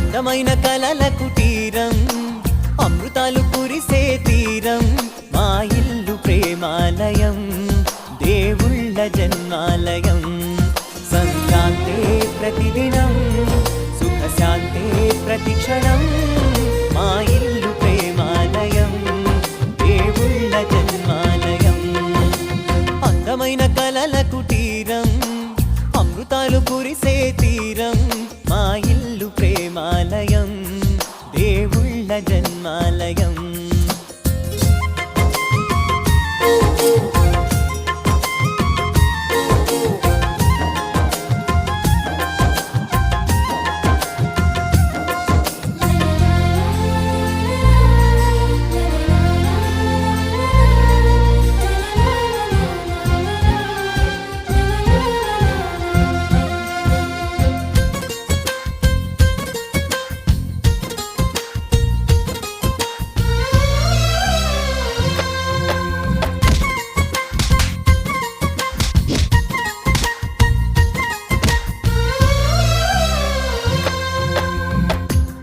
అందమైన కలల కుటీరం, అమృతాలు కురిసే తీరం, మా ఇల్లు ప్రేమాలయం, దేవుళ్ళ జన్మాలయం. సంక్రాంతే ప్రతిదినం, సుఖశాంతే ప్రతిక్షణం, మా ఇల్లు ప్రేమాలయం, దేవుళ్ళ జన్మాలయం. అందమైన కలల కుటీరం, అమృతాలు కురిసే తీరం, మా ఇల్లు ప్రేమాలయం, దేవుళ్ళ జన్మాలయం.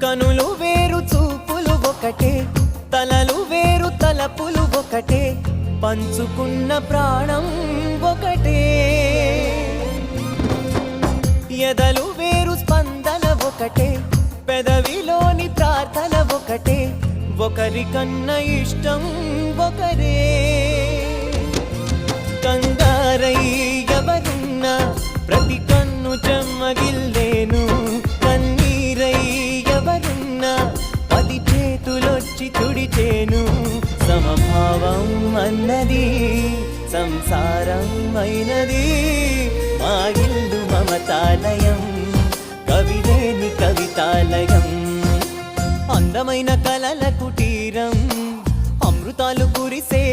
కనులు వేరు చూపులు ఒకటే, తలలు వేరు తలపులు ఒకటే, పంచుకున్న ప్రాణం ఒకటే. ఎదలు వేరు స్పందన ఒకటే, పెదవిలోని ప్రార్థన ఒకటే, ఒకరికన్నా ఇష్టం ఒకరే. కంగారై ఎవరున్నా ప్రతి కన్ను చెమ్మగిల్లేను, కన్నీరై ఎవరున్నా 10 చేతులొచ్చి తుడిచేను. సమభావం అన్నది సంసారం అయినది, మా ఇల్లు మమతాలయం, కవిలేని కవితాలయం. అందమైన కలల కుటీరం, అమృతాలు కురిసే